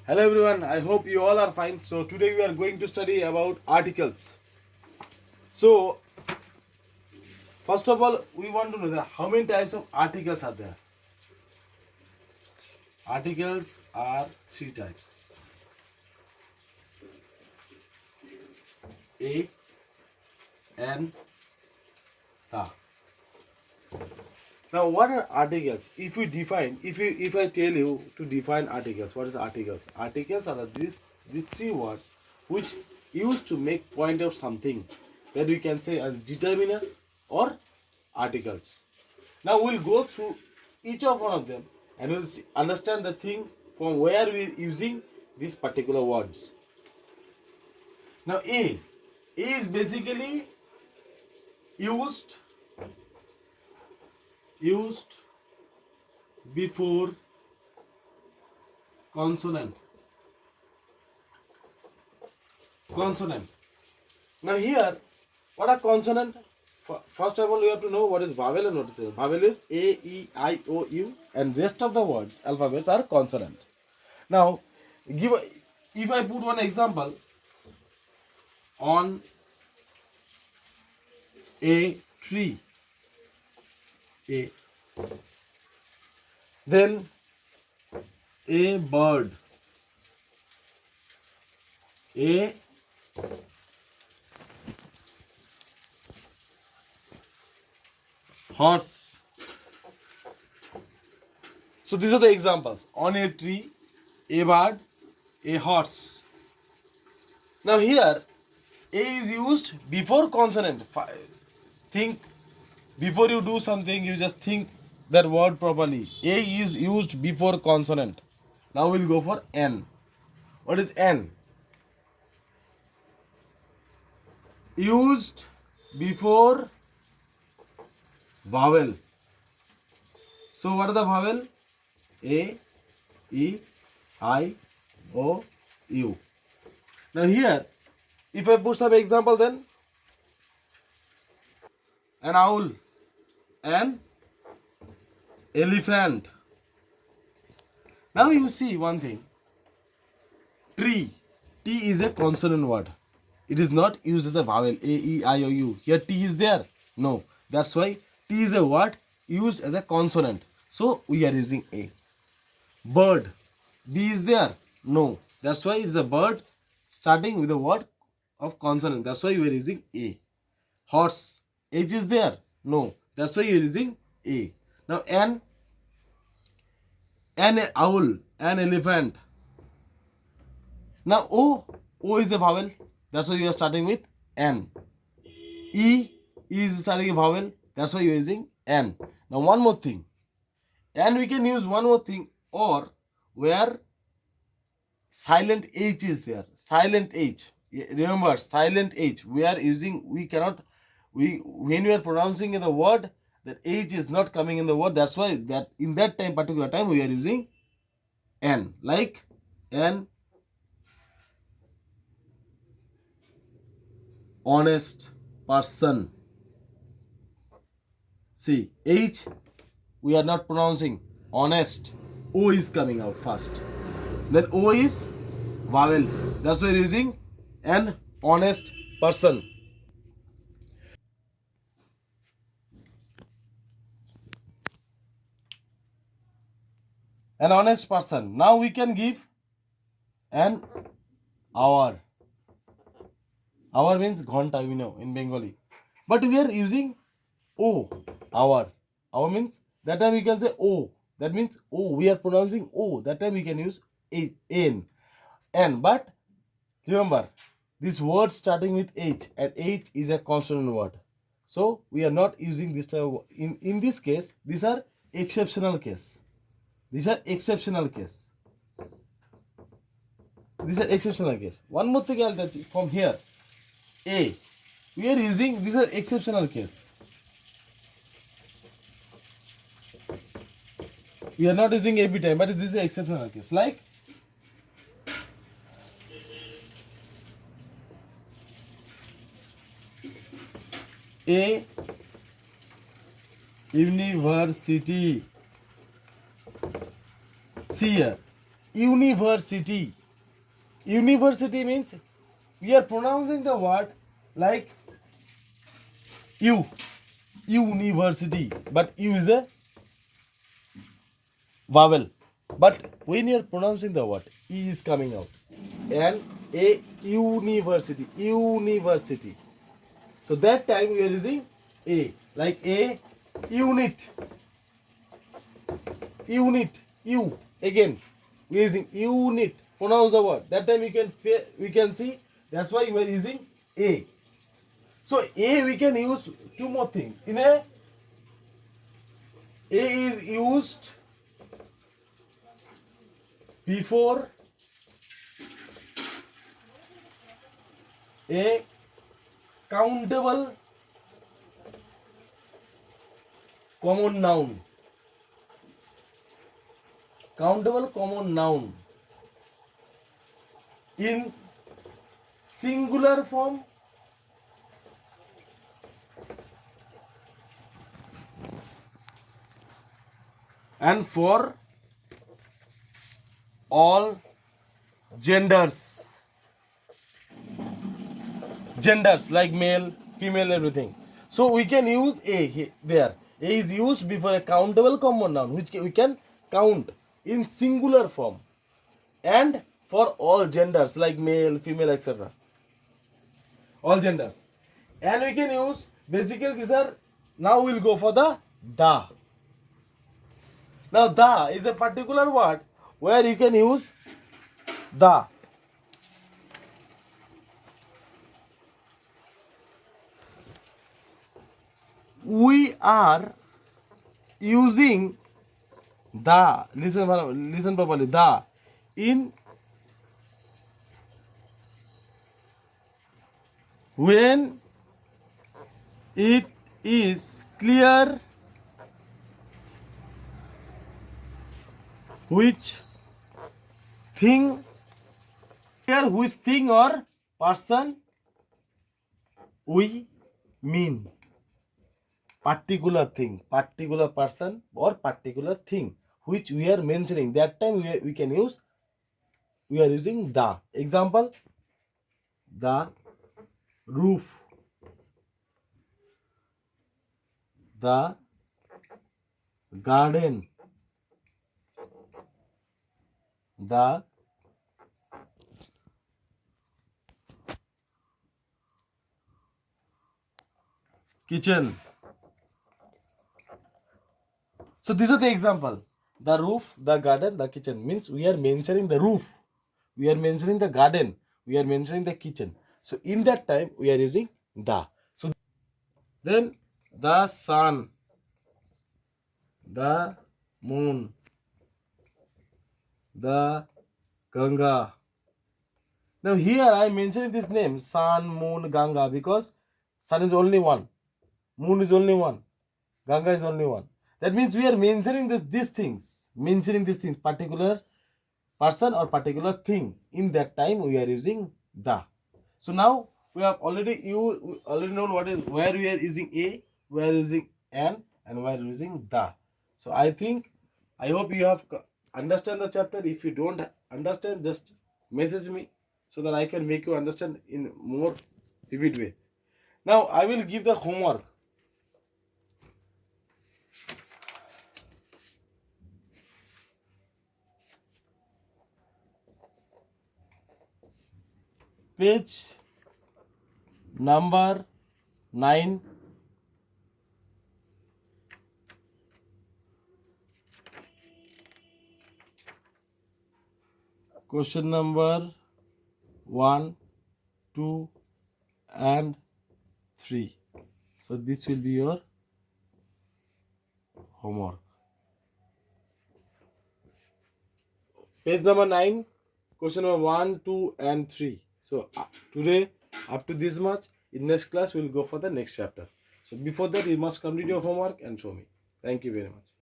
Hello everyone, I hope you all are fine. So today we are going to study about articles. So first of all, we want to know that how many types of articles are there. Articles are three types. A, N, Ta. Now what are articles? If I tell you to define articles, what is articles? Articles are these three words which used to make point of something that we can say as determiners or articles. Now we'll go through each of one of them and we'll understand the thing from where we're using these particular words. Now A is basically used before consonant. Now here, what are consonant? First of all, you have to know what is vowel and what is a. Vowel is A, E, I, O, U, and rest of the words, alphabets are consonant. Now, if I put one example on a tree, A, then a bird, a horse. So these are the examples. On a tree, a bird, a horse. Now here, A is used before consonant. Think, before you do something, you just think that word properly. A is used before consonant. Now we'll go for N. What is N? Used before vowel. So what are the vowel? A, E, I, O, U. Now here, if I put some example then, an owl, an elephant. Now you see one thing, tree, T is a consonant word. It is not used as a vowel, A, E, I, O, U. Here T is there? No. That's why T is a word used as a consonant. So we are using A. Bird, B is there? No. That's why it is a bird starting with a word of consonant. That's why we are using A. Horse, H is there? No. That's why you are using A. Now an owl, an elephant. Now O is a vowel. That's why you are starting with N. E is starting a vowel. That's why you are using N. Now one more thing. And we can use one more thing, or where silent H is there. Silent H. Remember, silent H. We are using, when we are pronouncing the word, that H is not coming in the word. That's why that in that time, particular time, we are using N. Like an honest person. See, H we are not pronouncing. Honest. O is coming out first. Then O is vowel. That's why we are using an honest person. An honest person. Now we can give an hour. Hour means ghonta, we know in Bengali. But we are using O, hour. Hour means, that time we can say O. That means O. We are pronouncing O. That time we can use N. N. But remember, this word starting with H, and H is a consonant word. So we are not using this type of, in this case, these are exceptional case. These are exceptional case. These are exceptional case. One more thing I'll touch from here. A. We are using, these are exceptional case. We are not using every time, but this is an exceptional case. Like a university. See here, university. University means we are pronouncing the word like U. University. But U is a vowel. But when you are pronouncing the word, E is coming out. And a university. University. So that time we are using A. Like a unit. Unit. U. Again. We are using unit. Pronounce the word. That time we can see. That's why we are using A. So A we can use two more things. In A is used before a countable common noun. Countable common noun in singular form and for all genders. Genders like male, female, everything. So we can use A there. A is used before a countable common noun which we can count in singular form and for all genders like male, female, etc. All genders. And we can use basically these are. Now we'll go for the da. Now da is a particular word where you can use da. We are using da. Listen properly. Da in when it is clear which thing, clear which thing or person we mean. Particular thing, particular person or particular thing which we are mentioning. That time we can use, we are using the. Example, the roof, the garden, the kitchen. So these are the example. The roof, the garden, the kitchen means we are mentioning the roof, we are mentioning the garden, we are mentioning the kitchen. So in that time we are using the. So then the sun, the moon, the Ganga. Now here I am mentioning this name sun, moon, Ganga because sun is only one, moon is only one, Ganga is only one. That means we are mentioning these things, particular person or particular thing. In that time we are using the. So now we have already known what is, where we are using a, we are using an, and we are using the. So I hope you have understand the chapter. If you don't understand, just message me so that I can make you understand in more vivid way. Now I will give the homework. Page number 9. Question number 1, 2, and 3. So this will be your homework. Page number 9, question number 1, 2, and 3. So today, up to this much. In next class, we will go for the next chapter. So before that, you must complete your homework and show me. Thank you very much.